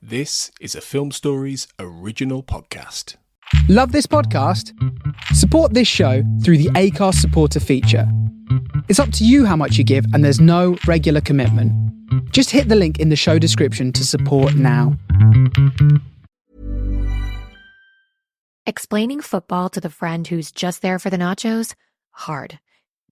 This is a Film Stories original podcast. Love this podcast? Support this show through the Acast supporter feature. It's up to you how much you give and there's no regular commitment. Just hit the link in the show description to support now. Explaining football to the friend who's just there for the nachos? Hard.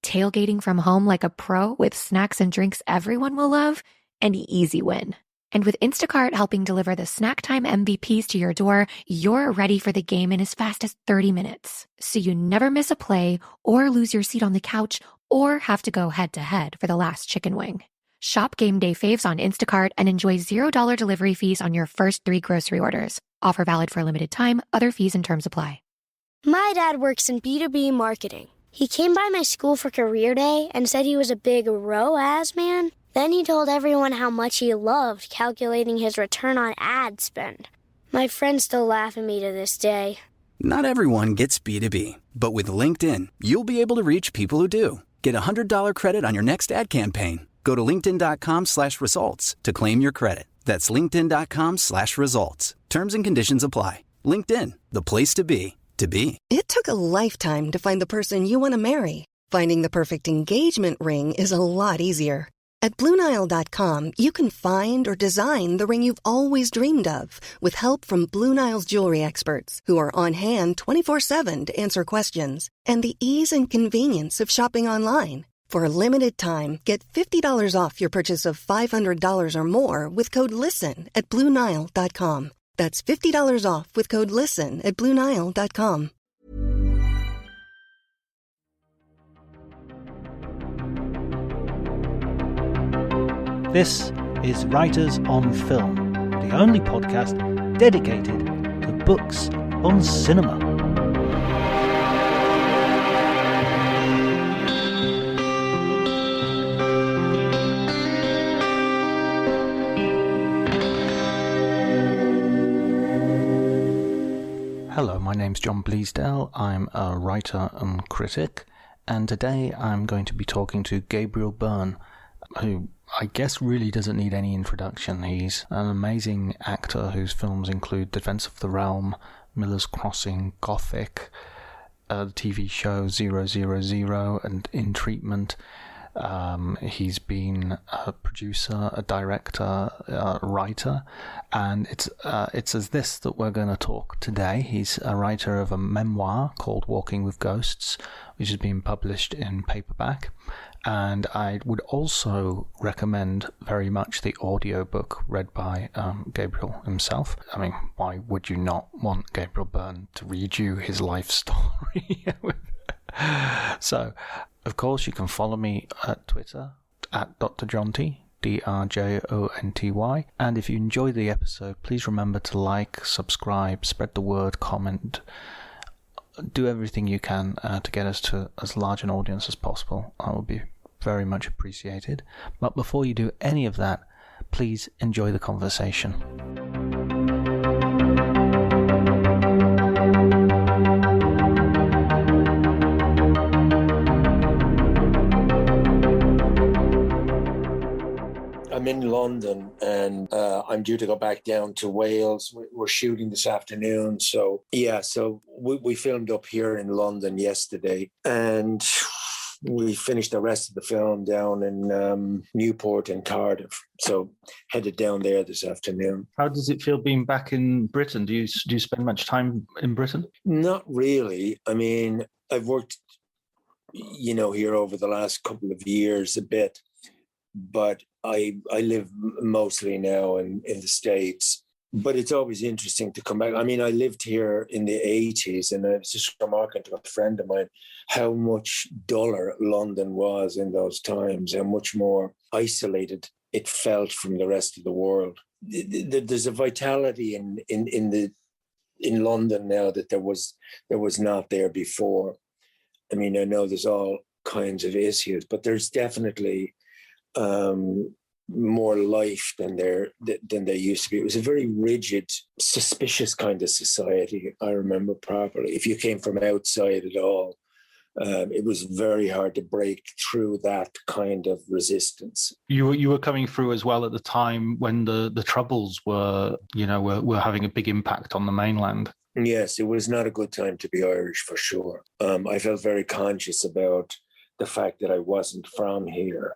Tailgating from home like a pro with snacks and drinks everyone will love? An easy win. And with Instacart helping deliver the snack time MVPs to your door, you're ready for the game in as fast as 30 minutes. So you never miss a play or lose your seat on the couch or have to go head-to-head for the last chicken wing. Shop Game Day Faves on Instacart and enjoy $0 delivery fees on your first 3 grocery orders. Offer valid for a limited time. Other fees and terms apply. My dad works in B2B marketing. He came by my school for career day and said he was a big ROAS man. Then he told everyone how much he loved calculating his return on ad spend. My friends still laugh at me to this day. Not everyone gets B2B, but with LinkedIn, you'll be able to reach people who do. Get a $100 credit on your next ad campaign. Go to linkedin.com/results to claim your credit. That's linkedin.com/results. Terms and conditions apply. LinkedIn, the place to be, to be. It took a lifetime to find the person you want to marry. Finding the perfect engagement ring is a lot easier. At BlueNile.com, you can find or design the ring you've always dreamed of with help from Blue Nile's jewelry experts who are on hand 24/7 to answer questions. And the ease and convenience of shopping online. For a limited time, get $50 off your purchase of $500 or more with code LISTEN at BlueNile.com. That's $50 off with code LISTEN at BlueNile.com. This is Writers on Film, the only podcast dedicated to books on cinema. Hello, my name's John Bleasdale. I'm a writer and critic, and today I'm going to be talking to Gabriel Byrne, who I guess really doesn't need any introduction. He's an amazing actor whose films include Defense of the Realm, Miller's Crossing, Gothic, the TV show 000 and In Treatment. He's been a producer, a director, a writer, and it's as this that we're going to talk today. He's a writer of a memoir called Walking with Ghosts, which has been published in paperback. And I would also recommend very much the audiobook read by Gabriel himself. I mean, why would you not want Gabriel Byrne to read you his life story? So, of course, you can follow me at Twitter, at Dr. Jonty, DRJONTY. And if you enjoyed the episode, please remember to like, subscribe, spread the word, comment. Do everything you can to get us to as large an audience as possible. I will be very much appreciated. But before you do any of that, please enjoy the conversation. I'm in London and I'm due to go back down to Wales. We're shooting this afternoon. So we filmed up here in London yesterday and we finished the rest of the film down in Newport and Cardiff. So headed down there this afternoon. How does it feel being back in Britain? Do you spend much time in Britain? Not really. I mean, I've worked, here over the last couple of years a bit, but I live mostly now in the States. But it's always interesting to come back. I mean, I lived here in the 80s and I was just remarking to a friend of mine how much duller London was in those times, how much more isolated it felt from the rest of the world. There's a vitality in London now that there was not there before. I mean, I know there's all kinds of issues, but there's definitely more life than there used to be. It was a very rigid, suspicious kind of society, I remember properly. If you came from outside at all, It was very hard to break through that kind of resistance. You were coming through as well at the time when the Troubles were having a big impact on the mainland. Yes, it was not a good time to be Irish, for sure. I felt very conscious about the fact that I wasn't from here.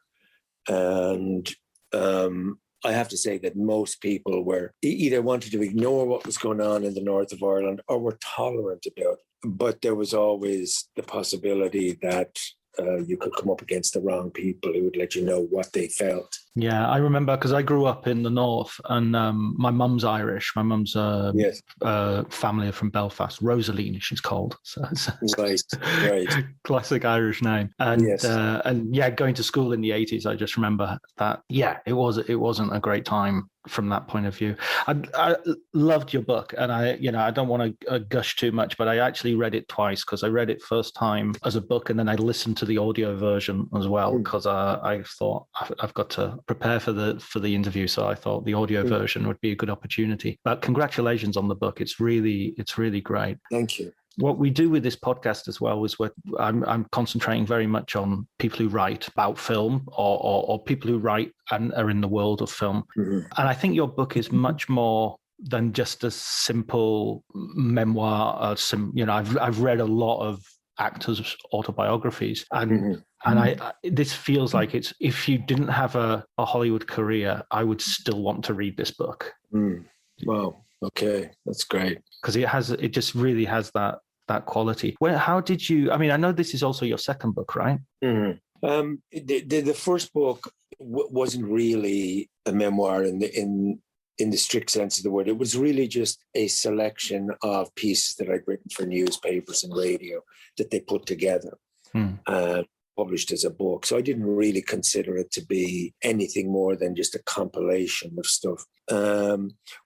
And I have to say that most people were either wanted to ignore what was going on in the north of Ireland or were tolerant about it. But there was always the possibility that you could come up against the wrong people who would let you know what they felt. Yeah, I remember because I grew up in the north, and my mum's Irish. My mum's Yes. family are from Belfast. Rosaline, she's called. So Right. Classic Irish name. And Yes. and yeah, going to school in the 80s, I just remember that. Yeah, it wasn't a great time from that point of view. I loved your book, and I don't want to gush too much, but I actually read it twice, because I read it first time as a book, and then I listened to the audio version as well, because I thought I've got to prepare for the interview, so I thought the audio version would be a good opportunity. But congratulations on the book. It's really great. Thank you. What we do with this podcast as well is I'm concentrating very much on people who write about film, or people who write and are in the world of film. And I think your book is much more than just a simple memoir. I've read a lot of actors' autobiographies, and this feels like it's, if you didn't have a Hollywood career, I would still want to read this book. Wow. Okay, that's great. Because it just really has that quality. How did you? I mean, I know this is also your second book, right? The first book wasn't really a memoir in the strict sense of the word. It was really just a selection of pieces that I'd written for newspapers and radio that they put together and published as a book. So I didn't really consider it to be anything more than just a compilation of stuff.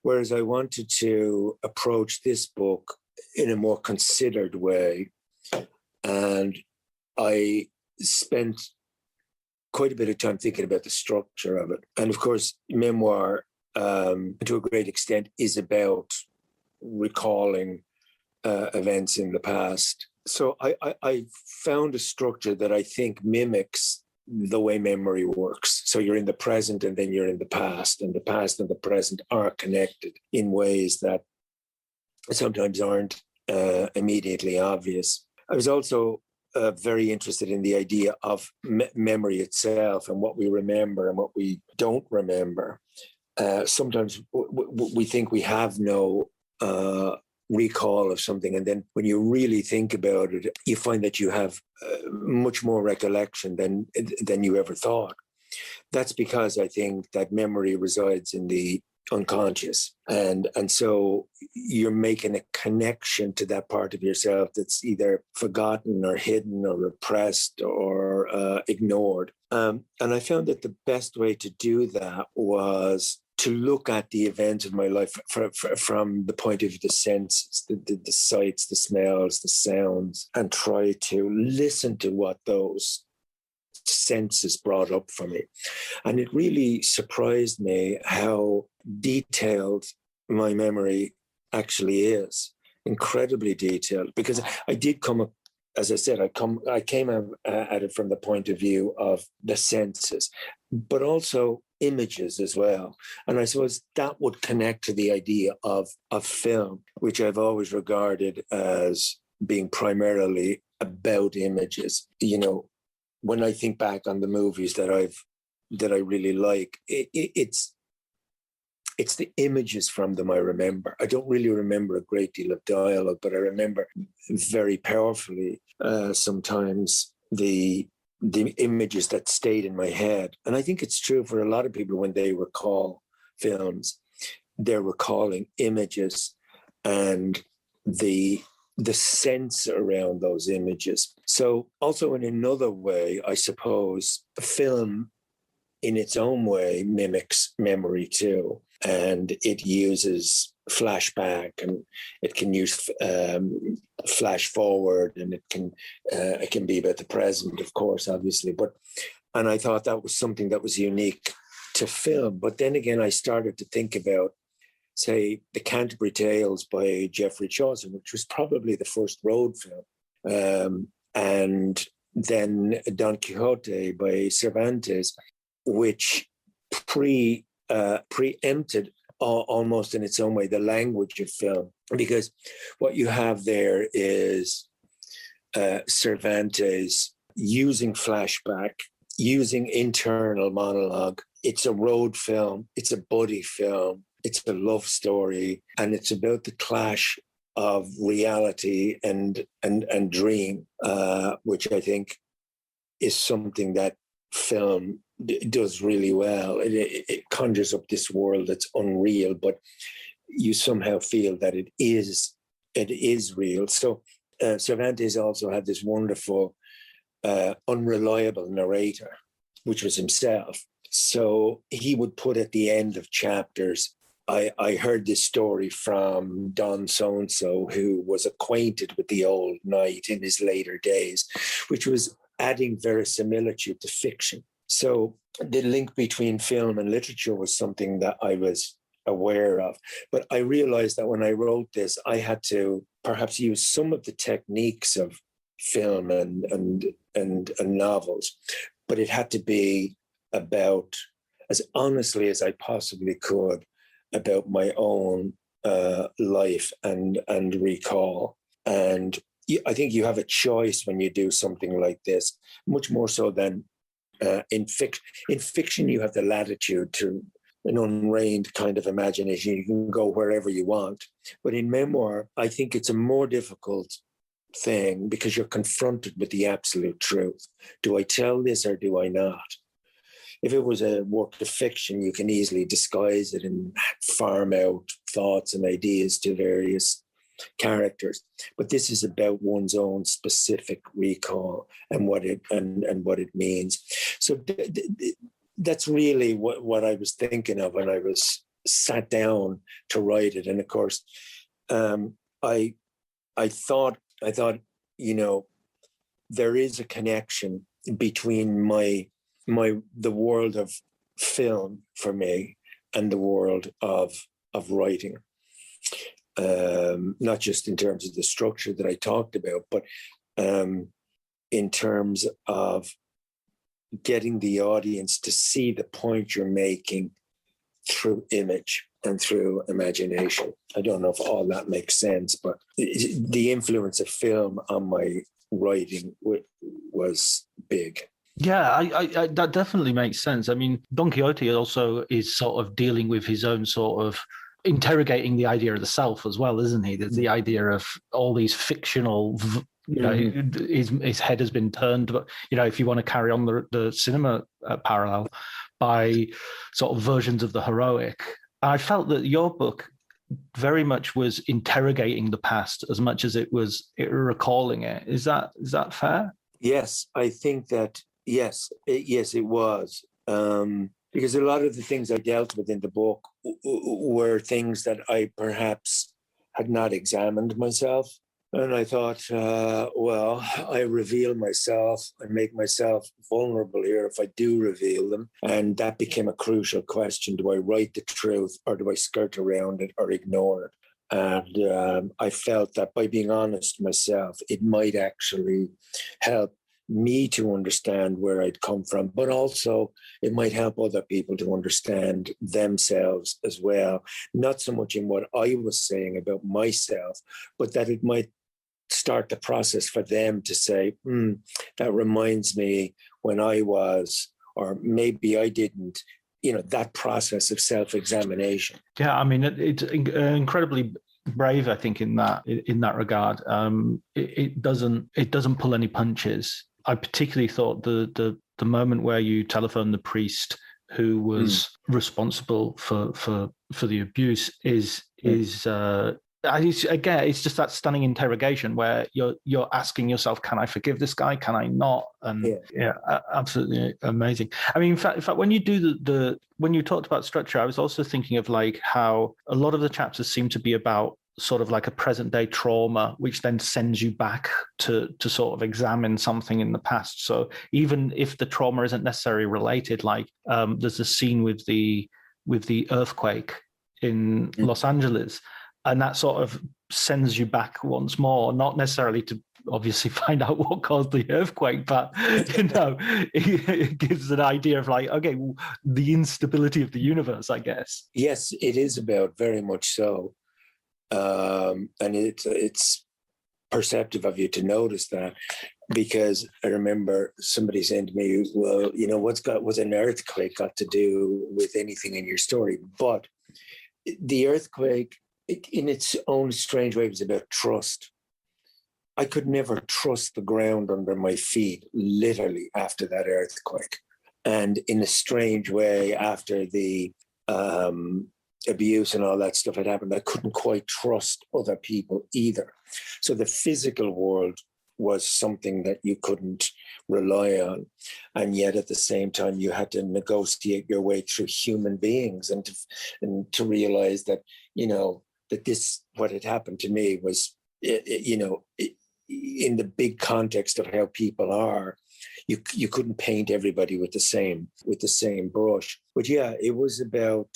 Whereas I wanted to approach this book in a more considered way. And I spent quite a bit of time thinking about the structure of it. And of course, memoir, to a great extent, is about recalling events in the past. So I found a structure that I think mimics the way memory works. So you're in the present and then you're in the past, and the past and the present are connected in ways that sometimes aren't immediately obvious. I was also very interested in the idea of memory itself and what we remember and what we don't remember. Sometimes we think we have no recall of something, and then when you really think about it, you find that you have much more recollection than you ever thought. That's because I think that memory resides in the unconscious, and so you're making a connection to that part of yourself that's either forgotten or hidden or repressed or ignored. And I found that the best way to do that was to look at the events of my life from the point of view of the senses, the sights, the smells, the sounds, and try to listen to what those senses brought up for me. And it really surprised me how detailed my memory actually is. Incredibly detailed, because I did come up, as I said, I came at it from the point of view of the senses, but also images as well. And I suppose that would connect to the idea of film, which I've always regarded as being primarily about images. You know, when I think back on the movies that I really like, it's the images from them I remember. I don't really remember a great deal of dialogue, but I remember very powerfully sometimes the images that stayed in my head. And I think it's true for a lot of people when they recall films, they're recalling images and the sense around those images. So also in another way, I suppose, film in its own way mimics memory too. And it uses flashback, and it can use flash forward, and it can be about the present, of course, obviously. And I thought that was something that was unique to film. But then again, I started to think about, say, the Canterbury Tales by Geoffrey Chaucer, which was probably the first road film. and then Don Quixote by Cervantes, which preempted almost in its own way the language of film, because what you have there is Cervantes using flashback, using internal monologue. It's a road film, it's a buddy film, it's a love story, and it's about the clash of reality and dream, which I think is something that film does really well. It conjures up this world that's unreal, but you somehow feel that it is real. So Cervantes also had this wonderful, unreliable narrator, which was himself. So he would put at the end of chapters, I heard this story from Don so-and-so, who was acquainted with the old knight in his later days, which was adding verisimilitude to fiction. So the link between film and literature was something that I was aware of. But I realized that when I wrote this, I had to perhaps use some of the techniques of film and novels, but it had to be about, as honestly as I possibly could, about my own life and recall. And I think you have a choice when you do something like this, much more so than in fiction. In fiction, you have the latitude to an unreined kind of imagination. You can go wherever you want. But in memoir, I think it's a more difficult thing because you're confronted with the absolute truth. Do I tell this or do I not? If it was a work of fiction, you can easily disguise it and farm out thoughts and ideas to various characters. But this is about one's own specific recall and what it means. So that's really what I was thinking of when I was sat down to write it. And of course, I thought, there is a connection between the world of film for me and the world of writing. Not just in terms of the structure that I talked about, but in terms of getting the audience to see the point you're making through image and through imagination. I don't know if all that makes sense, but the influence of film on my writing was big. Yeah, I that definitely makes sense. I mean, Don Quixote also is sort of dealing with his own sort of interrogating the idea of the self as well, isn't he? There's the idea of all these fictional, his head has been turned, but, if you want to carry on the cinema parallel by sort of versions of the heroic, I felt that your book very much was interrogating the past as much as it was recalling it. Is that fair? Yes, I think that, yes, it was. Because a lot of the things I dealt with in the book were things that I perhaps had not examined myself. And I thought, I reveal myself and make myself vulnerable here if I do reveal them. And that became a crucial question. Do I write the truth or do I skirt around it or ignore it? And I felt that by being honest myself, it might actually help me to understand where I'd come from, but also it might help other people to understand themselves as well. Not so much in what I was saying about myself, but that it might start the process for them to say, that reminds me when I was, or maybe I didn't, that process of self-examination. Yeah, I mean, it's incredibly brave, I think, in that regard. It doesn't pull any punches. I particularly thought the moment where you telephone the priest who was responsible for the abuse is again, it's just that stunning interrogation where you're asking yourself, can I forgive this guy? Can I not? And absolutely amazing. I mean, in fact, when you do when you talked about structure, I was also thinking of like how a lot of the chapters seem to be about sort of like a present day trauma, which then sends you back to sort of examine something in the past. So even if the trauma isn't necessarily related, like there's a scene with the earthquake in Los Angeles, And that sort of sends you back once more, not necessarily to obviously find out what caused the earthquake, but it gives an idea of like, okay, well, the instability of the universe, I guess. Yes, it is about, very much so. And it's perceptive of you to notice that, because I remember somebody saying to me, well, what's an earthquake got to do with anything in your story? But the earthquake, in its own strange way, was about trust. I could never trust the ground under my feet, literally, after that earthquake. And in a strange way, after the abuse and all that stuff had happened, I couldn't quite trust other people either. So the physical world was something that you couldn't rely on. And yet at the same time, you had to negotiate your way through human beings and to realize that, that this, what had happened to me was, in the big context of how people are, you couldn't paint everybody with the same brush. But yeah, it was about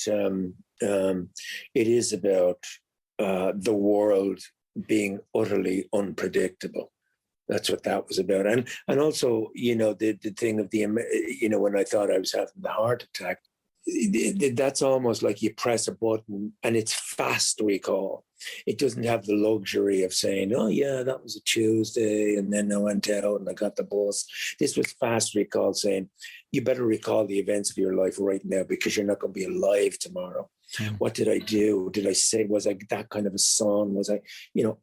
it is about the world being utterly unpredictable. That's what that was about. And also, the thing of when I thought I was having the heart attack, that's almost like you press a button and it's fast recall. It doesn't have the luxury of saying, oh yeah, that was a Tuesday and then I went out and I got the bus. This was fast recall, saying you better recall the events of your life right now, because you're not going to be alive tomorrow. What did I do? Did I say, was I that kind of a son? Was I,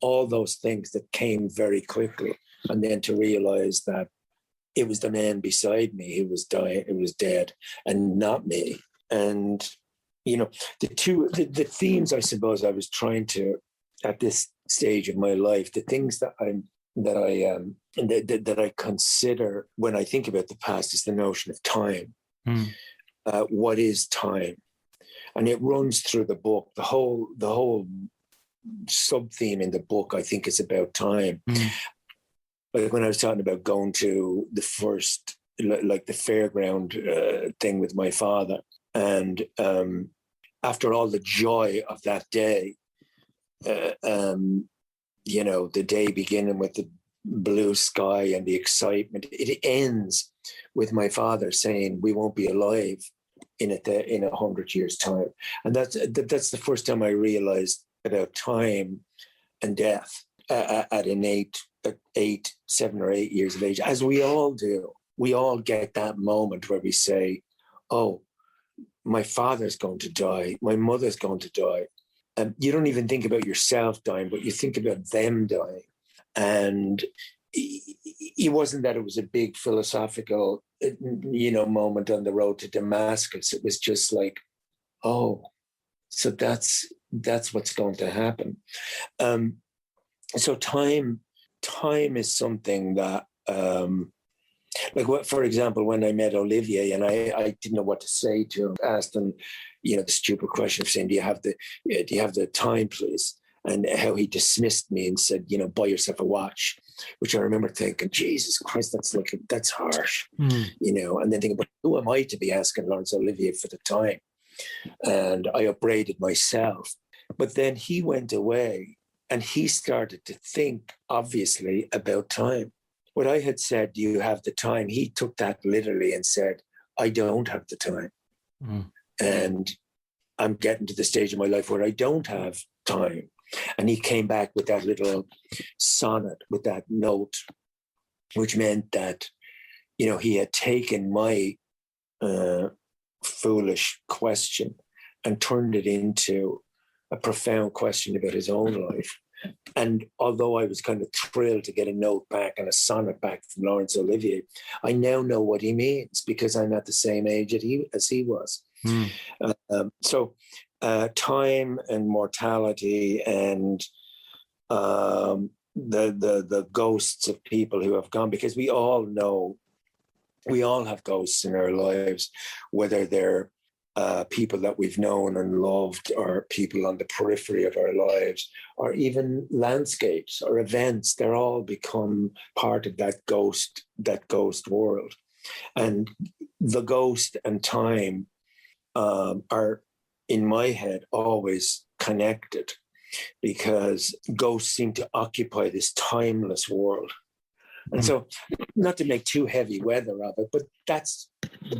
all those things that came very quickly. And then to realize that it was the man beside me who was dying, who was dead, and not me. And, the themes, I suppose, I was trying to, at this stage of my life, the things that I consider when I think about the past is the notion of time. What is time? And it runs through the book. The whole sub-theme in the book, I think, is about time. Like when I was talking about going to the first, like the fairground thing with my father, and after all the joy of that day, the day beginning with the blue sky and the excitement, it ends with my father saying, "We won't be alive in 100 years' time," and that's the first time I realized about time and death at 7 or 8 years of age, as we all do. We all get that moment where we say, "Oh, my father's going to die, my mother's going to die." And you don't even think about yourself dying, but you think about them dying. And it wasn't that it was a big philosophical, moment on the road to Damascus. It was just like, oh, so that's what's going to happen. So time is something that, for example, when I met Olivier and I didn't know what to say to him, asked him, the stupid question of saying, do you have the time, please? And how he dismissed me and said, buy yourself a watch, which I remember thinking, Jesus Christ, that's harsh, and then thinking, but who am I to be asking Laurence Olivier for the time? And I upbraided myself. But then he went away and he started to think, obviously, about time. What I had said, do you have the time? He took that literally and said, I don't have the time. And I'm getting to the stage of my life where I don't have time. And he came back with that little sonnet, with that note, which meant that, he had taken my foolish question and turned it into a profound question about his own life. And although I was kind of thrilled to get a note back and a sonnet back from Laurence Olivier, I now know what he means because I'm at the same age as he was. So time and mortality and the ghosts of people who have gone, because we all know, we all have ghosts in our lives, whether they're people that we've known and loved, or people on the periphery of our lives, or even landscapes or events. They're all become part of that ghost world. And the ghost and time are, in my head, always connected. because ghosts seem to occupy this timeless world. And so, not to make too heavy weather of it, but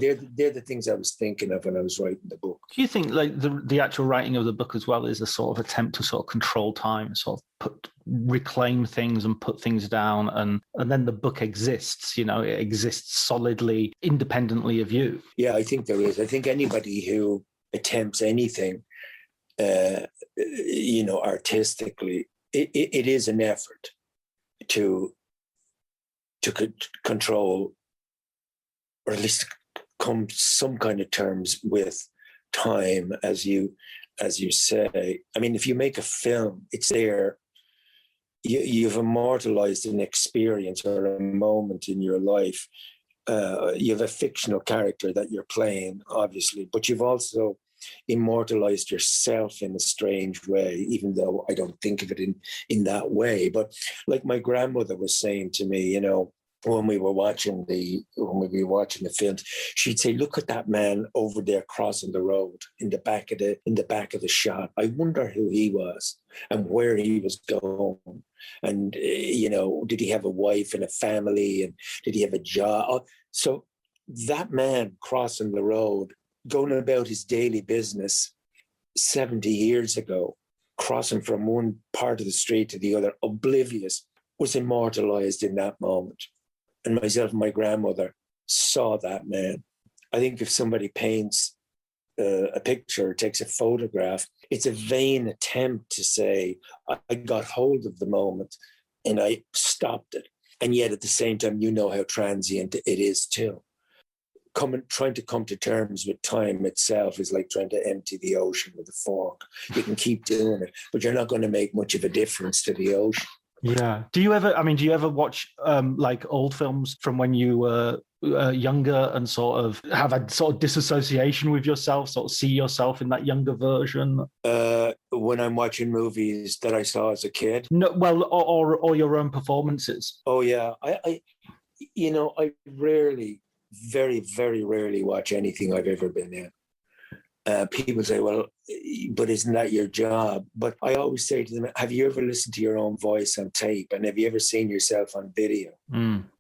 they're the things I was thinking of when I was writing the book. Do you think like the actual writing of the book as well is a sort of attempt to sort of control time, sort of reclaim things and put things down, and then the book exists, it exists solidly, independently of you? Yeah, I think there is. I think anybody who attempts anything, artistically, it is an effort to control, or at least come to some kind of terms with time, as you say. I mean, if you make a film, it's there. You've immortalized an experience or a moment in your life. You have a fictional character that you're playing, obviously, but you've also immortalized yourself in a strange way, even though I don't think of it in that way. But like my grandmother was saying to me, when we were watching the films, she'd say, "Look at that man over there crossing the road in the back of the shot. I wonder who he was and where he was going. And did he have a wife and a family, and did he have a job?" So that man crossing the road, going about his daily business 70 years ago, crossing from one part of the street to the other, oblivious, was immortalized in that moment. And myself and my grandmother saw that man. I think if somebody paints a picture, takes a photograph, it's a vain attempt to say, I got hold of the moment and I stopped it. And yet at the same time, how transient it is too. Trying to come to terms with time itself is like trying to empty the ocean with a fork. You can keep doing it, but you're not going to make much of a difference to the ocean. Yeah. Do you ever watch like old films from when you were younger and sort of have a sort of disassociation with yourself, sort of see yourself in that younger version? When I'm watching movies that I saw as a kid? No, well, or your own performances. Oh yeah. I rarely, very, very rarely watch anything I've ever been in. People say, well, but isn't that your job? But I always say to them, have you ever listened to your own voice on tape? And have you ever seen yourself on video?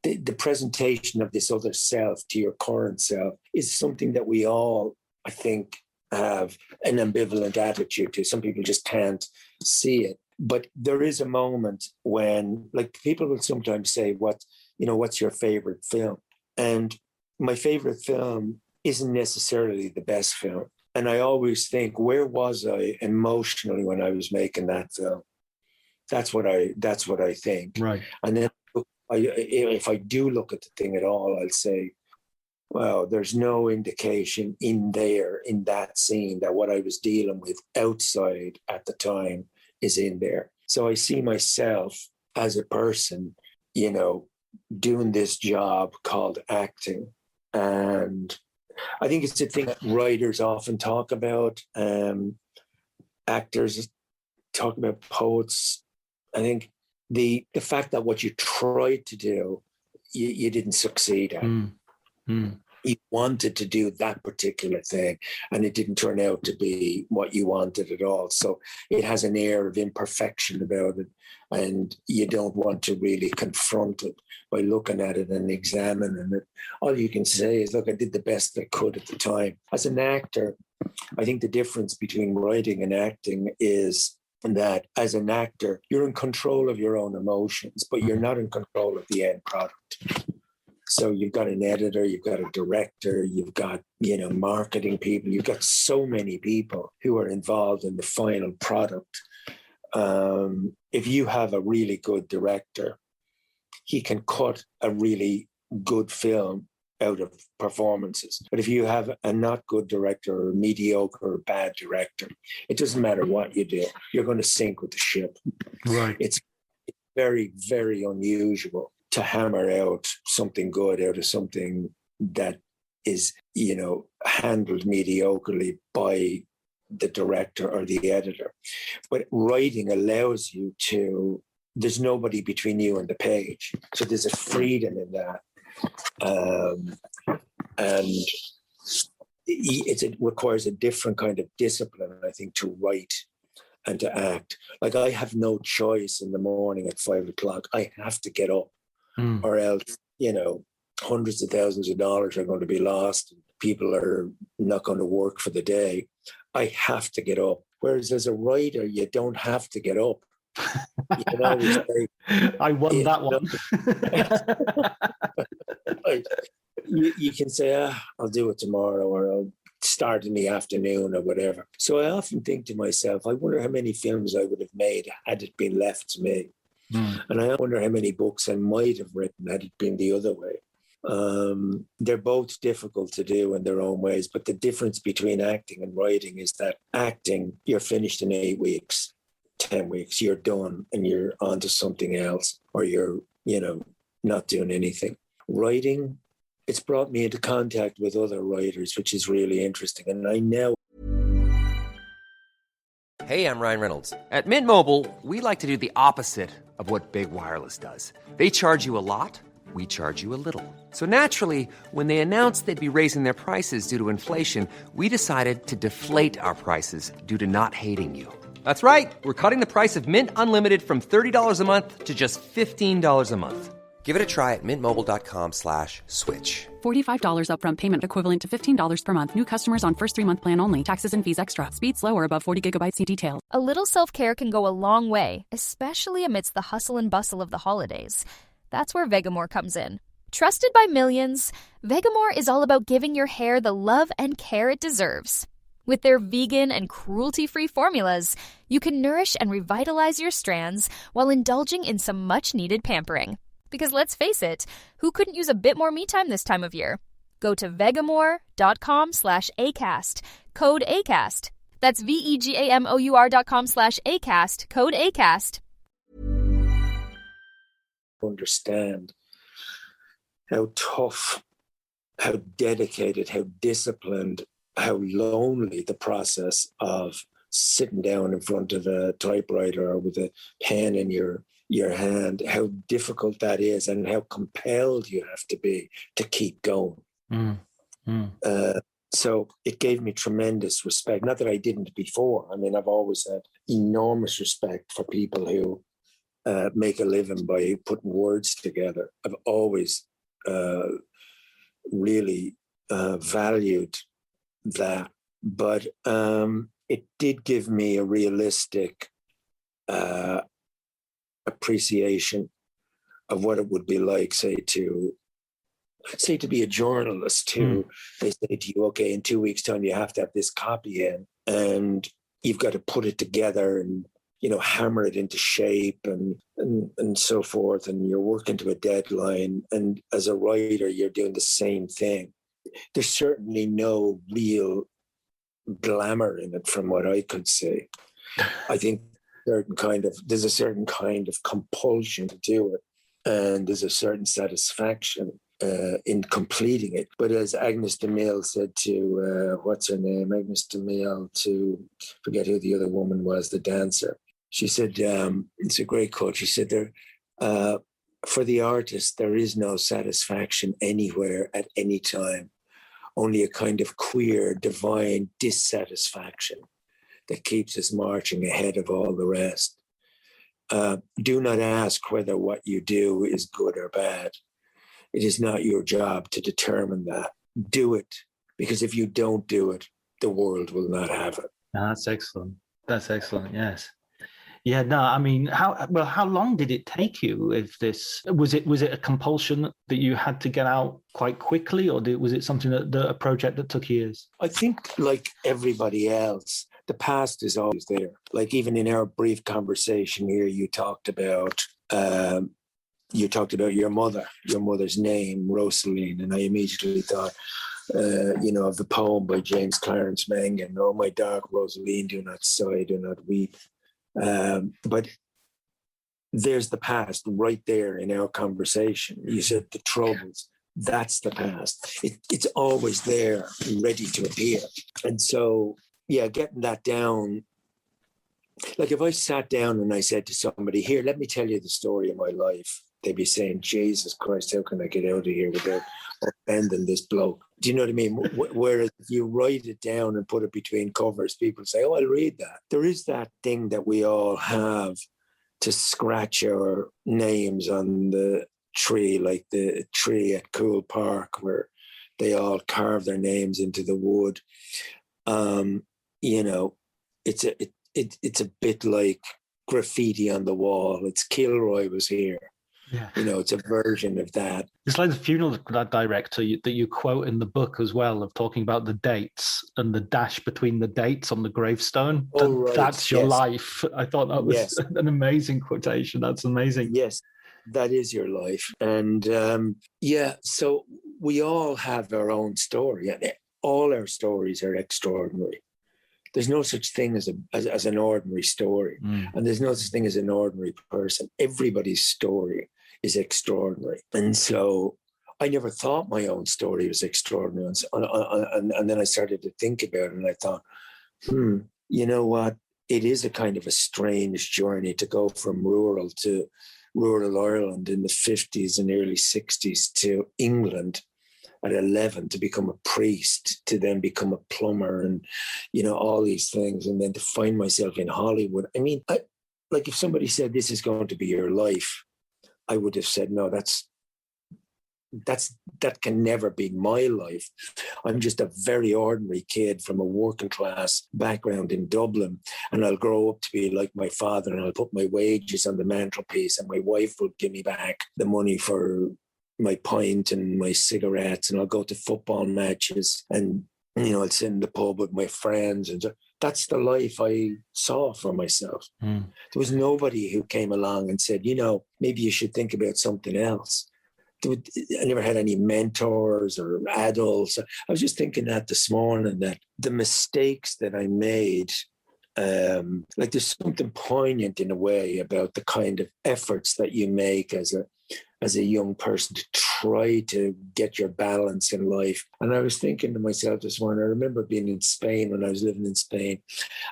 The presentation of this other self to your current self is something that we all, I think, have an ambivalent attitude to. Some people just can't see it. But there is a moment when, like, people will sometimes say, what's your favorite film? And my favorite film isn't necessarily the best film. And I always think, where was I emotionally when I was making that film? That's what I think. Right. And then if I do look at the thing at all, I'll say, well, there's no indication in that scene, that what I was dealing with outside at the time is in there. So I see myself as a person, doing this job called acting. And I think it's a thing that writers often talk about, actors talk about, poets. I think the fact that what you tried to do, you didn't succeed at. You wanted to do that particular thing, and it didn't turn out to be what you wanted at all. So it has an air of imperfection about it, and you don't want to really confront it by looking at it and examining it. All you can say is, look, I did the best I could at the time. As an actor, I think the difference between writing and acting is that as an actor, you're in control of your own emotions, but you're not in control of the end product. So you've got an editor, you've got a director, you've got, marketing people, you've got so many people who are involved in the final product. If you have a really good director, he can cut a really good film out of performances. But if you have a not good director, or a mediocre or bad director, it doesn't matter what you do, you're going to sink with the ship. Right. It's very, very unusual to hammer out something good out of something that is, handled mediocrely by the director or the editor. But writing allows you to, there's nobody between you and the page. So there's a freedom in that. And it requires a different kind of discipline, I think, to write and to act. Like, I have no choice in the morning at 5 o'clock. I have to get up, or else, hundreds of thousands of dollars are going to be lost. People are not going to work for the day. I have to get up. Whereas as a writer, you don't have to get up. You can always say, I won that one. you can say, I'll do it tomorrow, or I'll start in the afternoon, or whatever. So I often think to myself, I wonder how many films I would have made had it been left to me. And I wonder how many books I might have written had it been the other way. They're both difficult to do in their own ways, but the difference between acting and writing is that acting, you're finished in 8 weeks, 10 weeks, you're done and you're on to something else, or you're, not doing anything. Writing, it's brought me into contact with other writers, which is really interesting. And I know. Hey, I'm Ryan Reynolds. At Mint Mobile, we like to do the opposite of what Big Wireless does. They charge you a lot. We charge you a little. So naturally, when they announced they'd be raising their prices due to inflation, we decided to deflate our prices due to not hating you. That's right. We're cutting the price of Mint Unlimited from $30 a month to just $15 a month. Give it a try at mintmobile.com/switch. $45 upfront payment equivalent to $15 per month. New customers on first 3-month plan only. Taxes and fees extra. Speed slower above 40 gigabytes. See details. A little self-care can go a long way, especially amidst the hustle and bustle of the holidays. That's where Vegamore comes in. Trusted by millions, Vegamore is all about giving your hair the love and care it deserves. With their vegan and cruelty-free formulas, you can nourish and revitalize your strands while indulging in some much-needed pampering. Because let's face it, who couldn't use a bit more me time this time of year? Go to vegamore.com/ACAST, code ACAST. That's VEGAMOUR.com/ACAST, code ACAST. Understand how tough, how dedicated, how disciplined, how lonely the process of sitting down in front of a typewriter or with a pen in your hand, how difficult that is, and how compelled you have to be to keep going. So it gave me tremendous respect. Not that I didn't before. I mean, I've always had enormous respect for people who make a living by putting words together. I've always really valued that. But it did give me a realistic appreciation of what it would be like, say to be a journalist who they say to you, okay, in 2 weeks' time you have to have this copy in, and you've got to put it together and hammer it into shape and so forth, and you're working to a deadline. And as a writer, you're doing the same thing. There's certainly no real glamour in it from what I could see. I think there's a certain kind of compulsion to do it, and there's a certain satisfaction in completing it. But as Agnes de Mille said to what's her name, Agnes de Mille, to forget who the other woman was, the dancer. She said, it's a great quote. She said, for the artist, there is no satisfaction anywhere at any time, only a kind of queer, divine dissatisfaction that keeps us marching ahead of all the rest. Do not ask whether what you do is good or bad. It is not your job to determine that. Do it, because if you don't do it, the world will not have it. That's excellent. That's excellent. Yes. Yeah. No. I mean, how long did it take you? If this was it a compulsion that you had to get out quite quickly, or was it something a project that took years? I think, like everybody else, the past is always there. Like even in our brief conversation here, you talked about your mother's name, Rosaline, and I immediately thought, of the poem by James Clarence Mangan, "Oh, my dark Rosaline, do not sigh, do not weep." But there's the past right there in our conversation. You said the troubles. That's the past. It's always there, ready to appear. And so, yeah, getting that down. Like if I sat down and I said to somebody, here, let me tell you the story of my life, they'd be saying, Jesus Christ, how can I get out of here without offending this bloke? Do you know what I mean? Whereas if you write it down and put it between covers, people say, oh, I'll read that. There is that thing that we all have to scratch our names on the tree, like the tree at Cool Park, where they all carve their names into the wood. You know, it's a bit like graffiti on the wall. It's Kilroy was here. Yeah. You know, it's a version of that. It's like the funeral director that you quote in the book as well, of talking about the dates and the dash between the dates on the gravestone. Right. That's your life. I thought that was an amazing quotation. That's amazing. Yes, that is your life. And so we all have our own story, and all our stories are extraordinary. There's no such thing as an ordinary story, and there's no such thing as an ordinary person. Everybody's story is extraordinary. And so I never thought my own story was extraordinary. And then I started to think about it, and I thought, you know what? It is a kind of a strange journey to go from rural Ireland in the 50s and early 60s to England at 11 to become a priest, to then become a plumber, and, you know, all these things, and then to find myself in Hollywood. I mean, like if somebody said this is going to be your life, I would have said, no, that can never be my life. I'm just a very ordinary kid from a working class background in Dublin, and I'll grow up to be like my father, and I'll put my wages on the mantelpiece, and my wife will give me back the money for my pint and my cigarettes, and I'll go to football matches, and, you know, I'll sit in the pub with my friends, and that's the life I saw for myself. There was nobody who came along and said, you know, maybe you should think about something else. I never had any mentors or adults. I was just thinking that this morning, that the mistakes that I made, like there's something poignant in a way about the kind of efforts that you make as a young person to try to get your balance in life. And I was thinking to myself this morning, I remember being in Spain when I was living in Spain,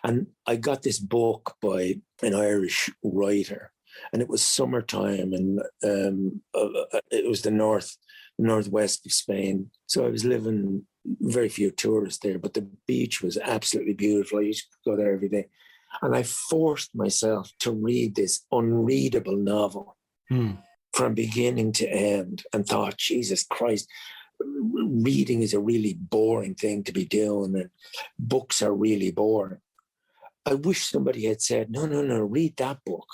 and I got this book by an Irish writer, and it was summertime, and it was the northwest of Spain. So I was living, very few tourists there, but the beach was absolutely beautiful. I used to go there every day. And I forced myself to read this unreadable novel from beginning to end, and thought, Jesus Christ, reading is a really boring thing to be doing, and books are really boring. I wish somebody had said, no, read that book.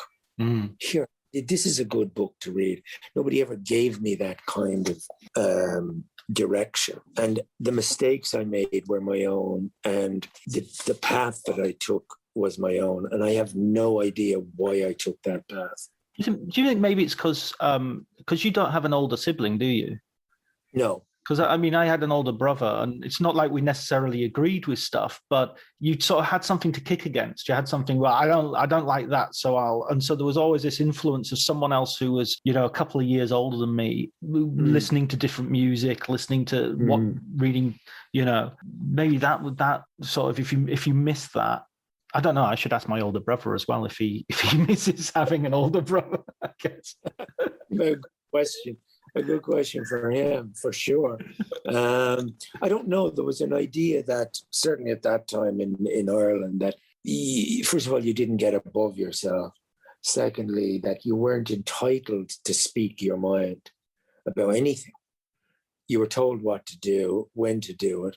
Here, this is a good book to read. Nobody ever gave me that kind of direction. And the mistakes I made were my own, and the path that I took was my own. And I have no idea why I took that path. Do you think maybe it's because you don't have an older sibling, do you? No. Because, I mean, I had an older brother, and it's not like we necessarily agreed with stuff, but you sort of had something to kick against. You had something, well, I don't like that, and so there was always this influence of someone else who was, you know, a couple of years older than me, listening to different music, listening to reading, you know, maybe that sort of, if you miss that, I don't know. I should ask my older brother as well if he misses having an older brother, I guess. Good question. A good question for him, for sure. I don't know. There was an idea that certainly at that time in Ireland that, first of all, you didn't get above yourself. Secondly, that you weren't entitled to speak your mind about anything. You were told what to do, when to do it,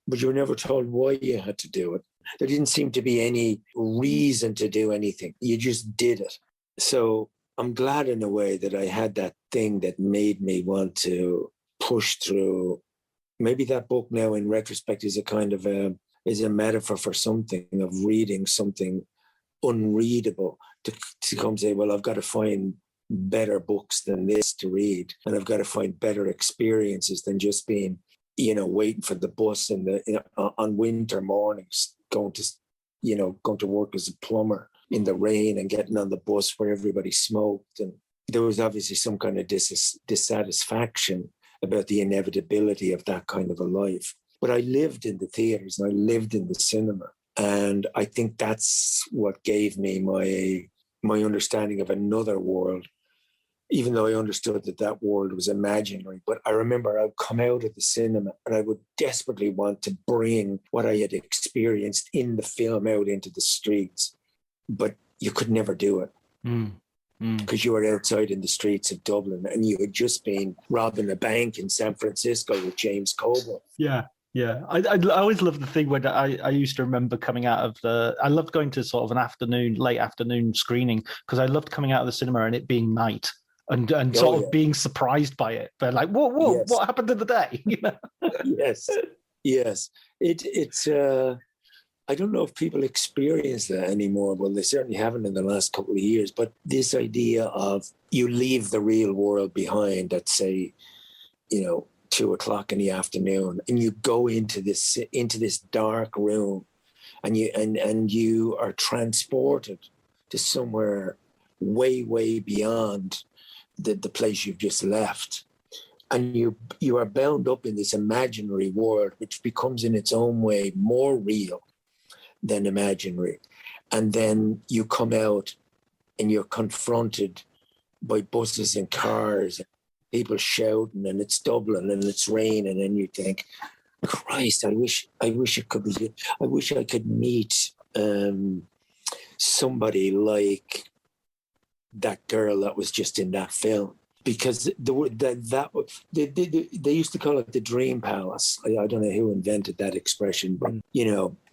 but you were never told why you had to do it. There didn't seem to be any reason to do anything. You just did it. So I'm glad in a way that I had that thing that made me want to push through. Maybe that book now in retrospect is a kind of a metaphor for something, of reading something unreadable to come say, well, I've got to find better books than this to read, and I've got to find better experiences than just being, you know, waiting for the bus on winter mornings, going to work as a plumber in the rain and getting on the bus where everybody smoked. And there was obviously some kind of dissatisfaction about the inevitability of that kind of a life. But I lived in the theaters and I lived in the cinema. And I think that's what gave me my understanding of another world even though I understood that that world was imaginary. But I remember I'd come out of the cinema and I would desperately want to bring what I had experienced in the film out into the streets. But you could never do it because you were outside in the streets of Dublin and you had just been robbing a bank in San Francisco with James Coburn. Yeah. Yeah, I always loved the thing when I used to remember coming out of I loved going to sort of an late afternoon screening because I loved coming out of the cinema and it being night and sort of being surprised by it. But like, whoa, yes. What happened in the day? You know? Yes. It's I don't know if people experience that anymore. Well, they certainly haven't in the last couple of years. But this idea of you leave the real world behind at, say, 2:00 in the afternoon, and you go into this dark room, and you are transported to somewhere way beyond the place you've just left, and you are bound up in this imaginary world, which becomes in its own way more real than imaginary, and then you come out and you're confronted by buses and cars. People shouting, and it's Dublin, and it's raining, and you think, Christ, I wish it could be. I wish I could meet somebody like that girl that was just in that film, because they used to call it the Dream Palace. I don't know who invented that expression, but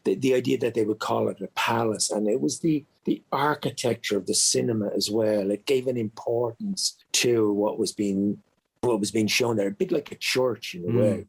the idea that they would call it a palace, and it was the architecture of the cinema as well. It gave an importance to what was being shown there, a bit like a church in a way.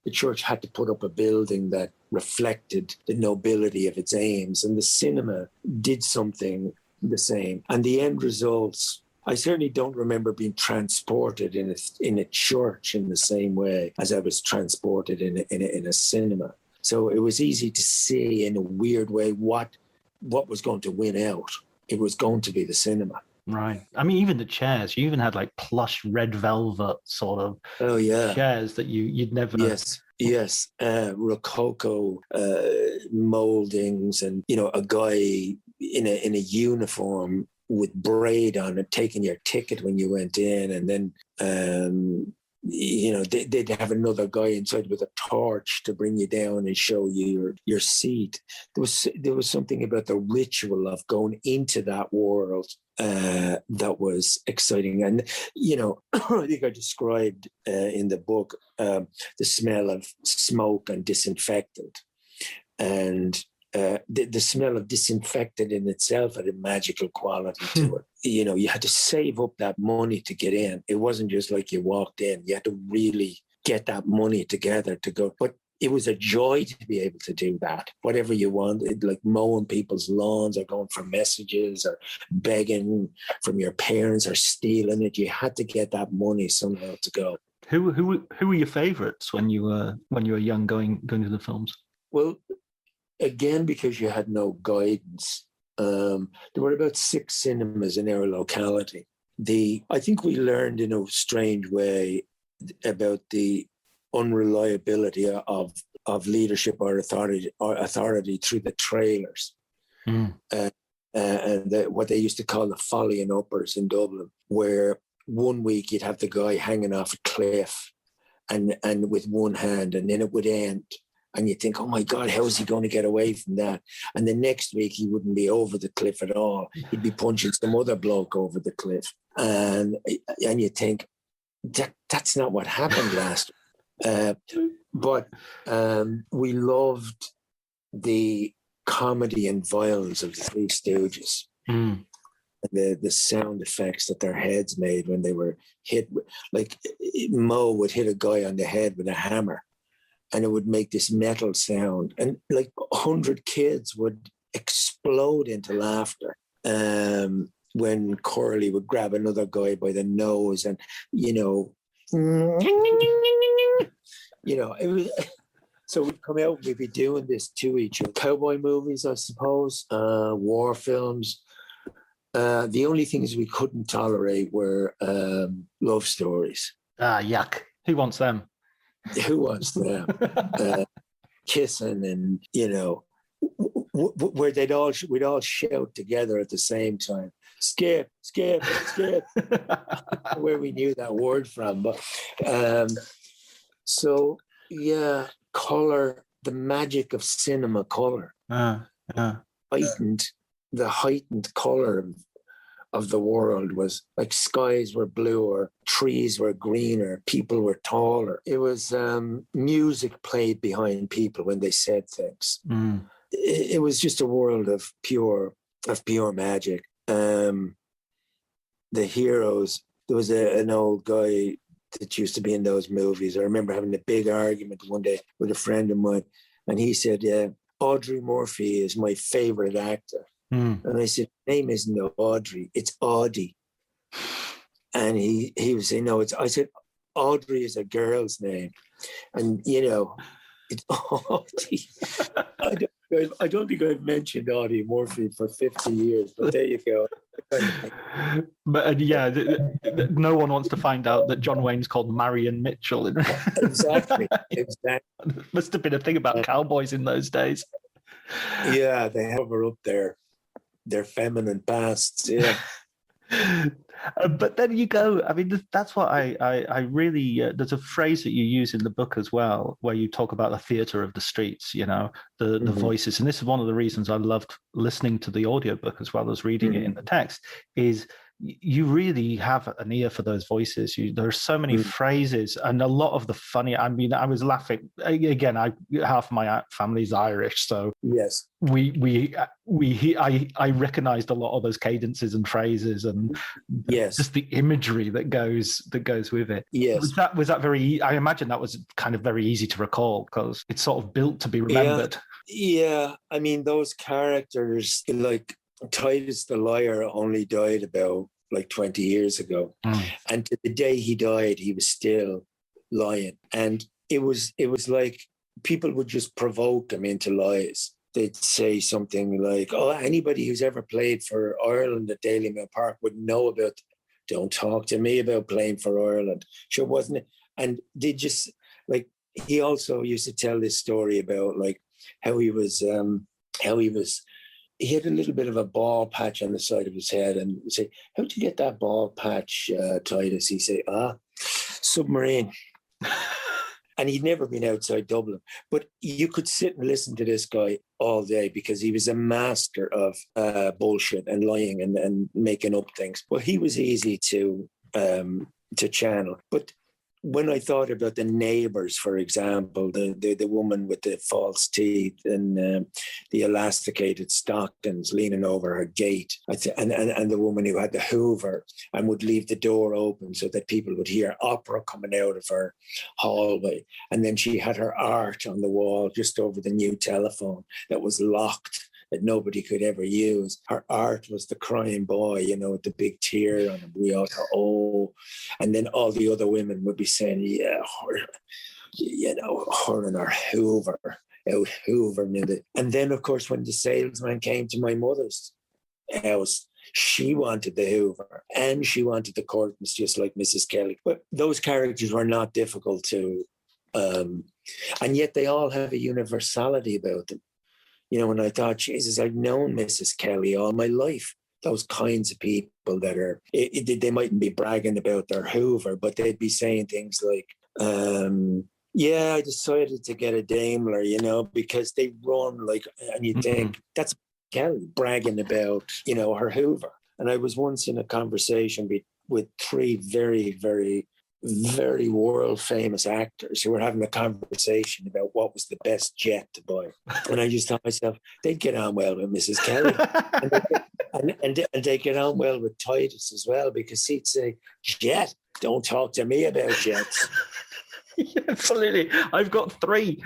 The church had to put up a building that reflected the nobility of its aims, and the cinema did something the same. And the end results, I certainly don't remember being transported in a church in the same way as I was transported in a cinema. So it was easy to see in a weird way what was going to win out. It was going to be the cinema. Right. I mean, even the chairs, you even had like plush red velvet sort of chairs that you'd never... Yes. Rococo moldings, and, a guy in a uniform with braid on it, taking your ticket when you went in, and then, they'd have another guy inside with a torch to bring you down and show you your seat. There was something about the ritual of going into that world that was exciting. And, I think I described in the book the smell of smoke and disinfectant. And the smell of disinfectant in itself had a magical quality to it. You had to save up that money to get in. It wasn't just like you walked in. You had to really get that money together to go. But it was a joy to be able to do that. Whatever you wanted, like mowing people's lawns or going for messages or begging from your parents or stealing it. You had to get that money somehow to go. Who were your favourites when you were young going to the films? Well, again, because you had no guidance, there were about 6 cinemas in our locality. I think we learned in a strange way about the unreliability of leadership or authority through the trailers. And what they used to call the folly and uppers in Dublin, where one week you'd have the guy hanging off a cliff and with one hand, and then it would end. And you think, oh my God, how is he going to get away from that? And the next week he wouldn't be over the cliff at all. He'd be punching some other bloke over the cliff. And you think, that's not what happened last week. But we loved the comedy and violence of the Three Stooges. And the sound effects that their heads made when they were hit. Like Mo would hit a guy on the head with a hammer, and it would make this metal sound. And like 100 kids would explode into laughter when Curly would grab another guy by the nose and, it was... So we'd come out, we'd be doing this to each other. Cowboy movies, I suppose, war films. The only things we couldn't tolerate were love stories. Yuck. Who wants them? Who wants them? Kissing and, where we'd all shout together at the same time. skip. Where we knew that word from. But so, yeah, color, the magic of cinema color. The heightened color of the world was like skies were bluer, trees were greener, people were taller. It was music played behind people when they said things. It was just a world of pure magic. The heroes, there was an old guy that used to be in those movies. I remember having a big argument one day with a friend of mine, and he said, Audrey Murphy is my favorite actor. And I said, name isn't Audrey, it's Audie. And he was saying, no, I said, Audrey is a girl's name. And, it's Audie. I don't think I've mentioned Audie Murphy for 50 years, but there you go. But no one wants to find out that John Wayne's called Marion Mitchell. Exactly. Must have been a thing about cowboys in those days. Yeah, they hover up their feminine pasts. Yeah. But then you go, I mean, that's what I really, there's a phrase that you use in the book as well, where you talk about the theatre of the streets, the voices. And this is one of the reasons I loved listening to the audiobook as well as reading it in the text, is you really have an ear for those voices. There are so many phrases, and a lot of the funny. I mean, I was laughing again. Half of my family's Irish, so yes, I recognized a lot of those cadences and phrases, and just the imagery that goes with it. Yes, was that very? I imagine that was kind of very easy to recall because it's sort of built to be remembered. Yeah, I mean those characters like. Titus the liar only died about like 20 years ago. And to the day he died, he was still lying. And it was like people would just provoke him into lies. They'd say something like, oh, anybody who's ever played for Ireland at Daly Mill Park would know about, don't talk to me about playing for Ireland. Sure, wasn't it? And they just, like, he also used to tell this story about like how he had a little bit of a bald patch on the side of his head, and say, how'd you get that bald patch, Titus? He'd say, submarine. And he'd never been outside Dublin. But you could sit and listen to this guy all day because he was a master of bullshit and lying and making up things. Well, he was easy to channel. But when I thought about the neighbours, for example, the woman with the false teeth and the elasticated stockings leaning over her gate, and the woman who had the Hoover and would leave the door open so that people would hear opera coming out of her hallway. And then she had her art on the wall just over the new telephone that was locked, that nobody could ever use. Her art was the crying boy, with the big tear on him. We all thought, oh. And then all the other women would be saying, yeah, her and her Hoover, out Hoover. And then, of course, when the salesman came to my mother's house, she wanted the Hoover and she wanted the curtains, just like Mrs. Kelly. But those characters were not difficult to, and yet they all have a universality about them. And I thought, Jesus, I've known Mrs. Kelly all my life. Those kinds of people that are, they mightn't be bragging about their Hoover, but they'd be saying things like, I decided to get a Daimler, because they run like, and you think, that's Kelly bragging about, her Hoover. And I was once in a conversation with three very, very, very world famous actors who were having a conversation about what was the best jet to buy. And I just thought to myself, they'd get on well with Mrs. Kelly. and they get on well with Titus as well, because he'd say, jet, don't talk to me about jets. Yeah, absolutely. I've got three.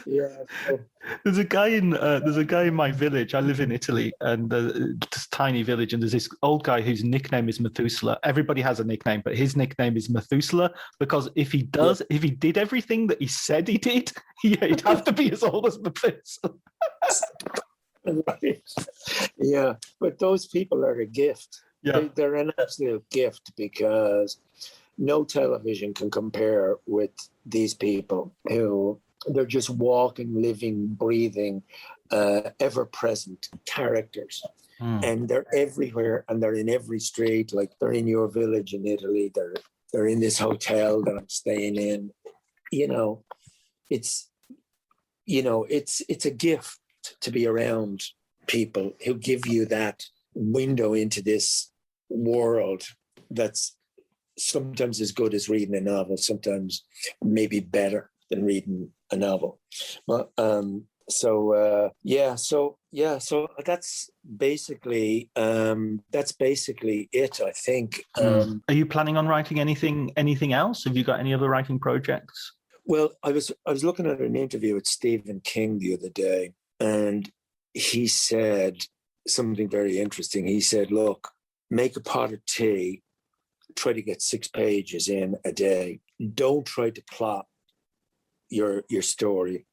Yeah. There's a guy in my village. I live in Italy, and this tiny village, and there's this old guy whose nickname is Methuselah. Everybody has a nickname, but his nickname is Methuselah because if he did everything that he said he did, he'd have to be as old as Methuselah. Right. Yeah, but those people are a gift. Yeah. They're an absolute gift, because no television can compare with these people who they're just walking, living, breathing, ever-present characters. And they're everywhere, and they're in every street. Like, they're in your village in Italy. They're in this hotel that I'm staying in. It's a gift to be around people who give you that window into this world that's sometimes as good as reading a novel, sometimes maybe better than reading a novel. But so that's basically it, I think. Are you planning on writing anything else? Have you got any other writing projects? Well, I was looking at an interview with Stephen King the other day, and he said something very interesting. He said, look, make a pot of tea, try to get 6 pages in a day. Don't try to plot your story.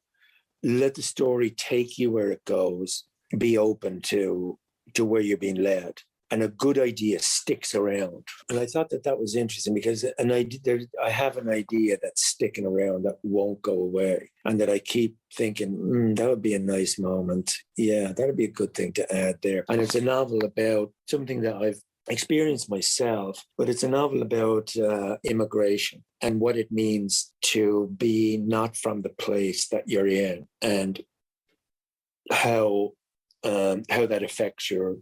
Let the story take you where it goes. Be open to where you're being led. And a good idea sticks around. And I thought that was interesting, because I have an idea that's sticking around that won't go away, and that I keep thinking, that would be a nice moment. Yeah, that would be a good thing to add there. And it's a novel about something that I've experienced myself, but it's a novel about immigration and what it means to be not from the place that you're in, and how that affects your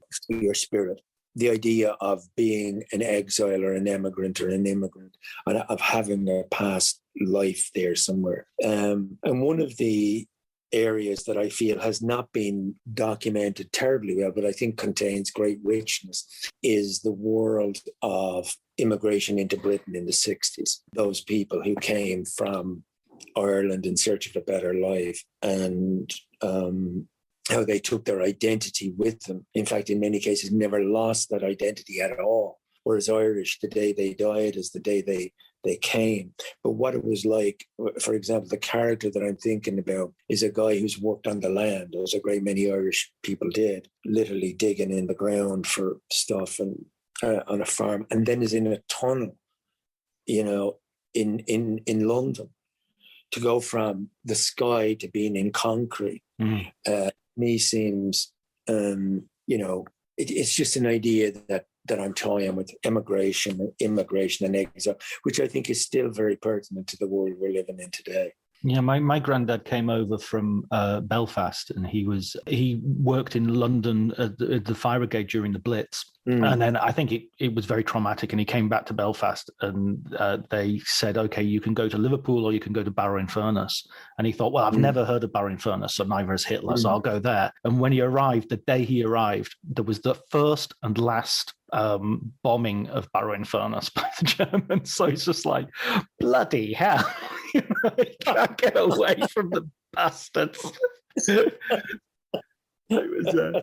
spirit. The idea of being an exile or an emigrant or an immigrant, and of having a past life there somewhere. And one of the areas that I feel has not been documented terribly well, but I think contains great richness, is the world of immigration into Britain in the 60s. Those people who came from Ireland in search of a better life, and how they took their identity with them. In fact, in many cases, never lost that identity at all. Whereas Irish, the day they died is the day they came. But what it was like, for example, the character that I'm thinking about is a guy who's worked on the land, as a great many Irish people did, literally digging in the ground for stuff and on a farm, and then is in a tunnel, in London, to go from the sky to being in concrete. Me seems, it's just an idea that I'm toying with, immigration and exile, which I think is still very pertinent to the world we're living in today. Yeah, my granddad came over from Belfast, and he worked in London at the fire brigade during the Blitz. And then I think it was very traumatic, and he came back to Belfast, and they said, okay, you can go to Liverpool or you can go to Barrow-in-Furness. And he thought, well, I've never heard of Barrow-in-Furness, so neither has Hitler, so I'll go there. And when he arrived, the day he arrived, there was the first and last bombing of Barrow-in-Furness by the Germans. So it's just like, bloody hell, you can't get away from the bastards. It was...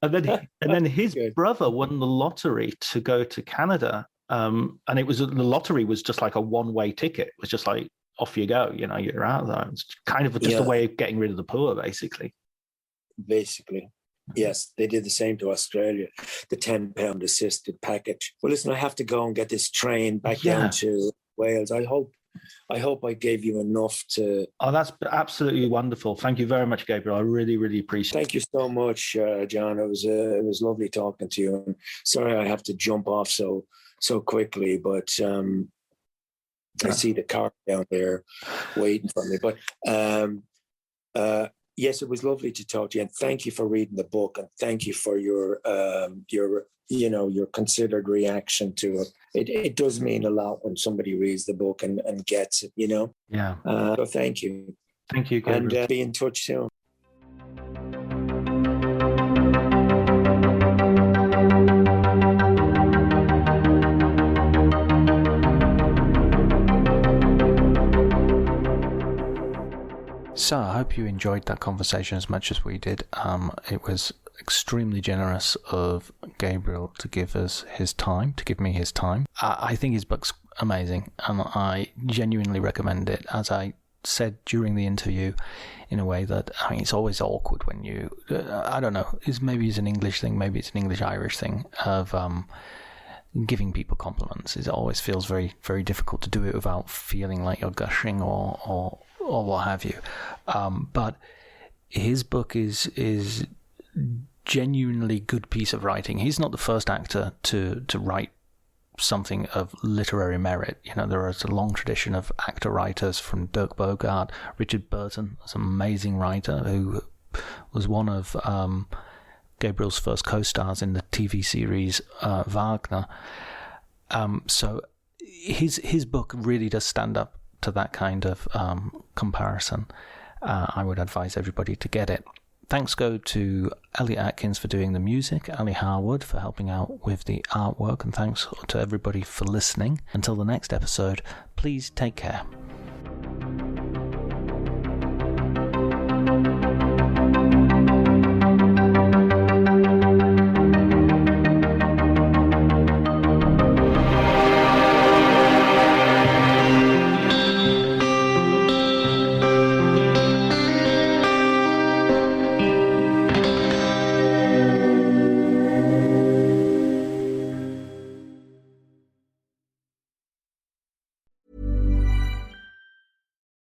And then his brother won the lottery to go to Canada, and the lottery was just like a one-way ticket. It was just like, off you go, you're out there. It's kind of just a way of getting rid of the poor, basically. Yes, they did the same to Australia, the £10 assisted package. Well, listen, I have to go and get this train back down to Wales. I hope I gave you enough to... Oh, that's absolutely wonderful. Thank you very much, Gabriel. I really, really appreciate it. Thank you so much, John. It was lovely talking to you. And sorry I have to jump off so quickly, but I see the car down there waiting for me. But yes, it was lovely to talk to you. And thank you for reading the book. And thank you for your considered reaction to it. It does mean a lot when somebody reads the book and gets it, Yeah. So thank you. Thank you, Gabriel. And be in touch soon. So I hope you enjoyed that conversation as much as we did. It was extremely generous of Gabriel to give me his time. I think his book's amazing, and I genuinely recommend it. As I said during the interview, in a way that, it's always awkward when you, I don't know, maybe it's an English thing, maybe it's an English-Irish thing, of giving people compliments. It always feels very, very difficult to do it without feeling like you're gushing or or what have you. But his book is genuinely good piece of writing. He's not the first actor to write something of literary merit. You know, there is a long tradition of actor writers, from Dirk Bogarde, Richard Burton, an amazing writer who was one of Gabriel's first co-stars in the TV series Wagner. So his book really does stand up to that kind of comparison. I would advise everybody to get it. Thanks go to Elliot Atkins for doing the music, Ali Harwood for helping out with the artwork, and thanks to everybody for listening. Until the next episode, please take care.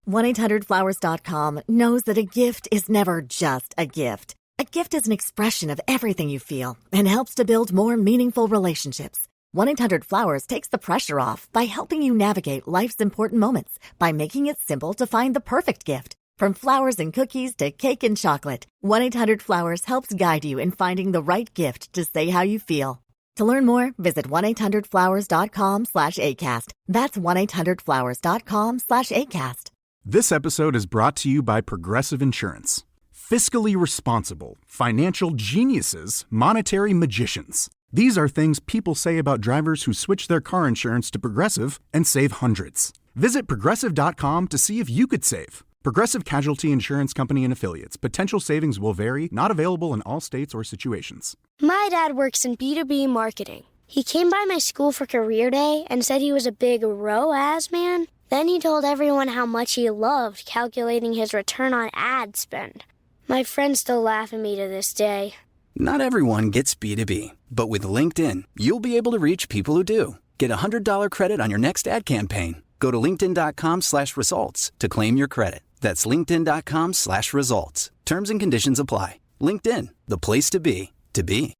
$1-800-Flowers.com knows that a gift is never just a gift. A gift is an expression of everything you feel and helps to build more meaningful relationships. 1-800-Flowers takes the pressure off by helping you navigate life's important moments by making it simple to find the perfect gift. From flowers and cookies to cake and chocolate, 1-800-Flowers helps guide you in finding the right gift to say how you feel. To learn more, visit 1-800-Flowers.com/ACAST. That's 1-800-Flowers.com/ACAST. This episode is brought to you by Progressive Insurance. Fiscally responsible, financial geniuses, monetary magicians. These are things people say about drivers who switch their car insurance to Progressive and save hundreds. Visit Progressive.com to see if you could save. Progressive Casualty Insurance Company and Affiliates. Potential savings will vary, not available in all states or situations. My dad works in B2B marketing. He came by my school for career day and said he was a big ROAS man. Then he told everyone how much he loved calculating his return on ad spend. My friends still laugh at me to this day. Not everyone gets B2B, but with LinkedIn, you'll be able to reach people who do. Get a $100 credit on your next ad campaign. Go to linkedin.com/results to claim your credit. That's linkedin.com/results. Terms and conditions apply. LinkedIn, the place to be, to be.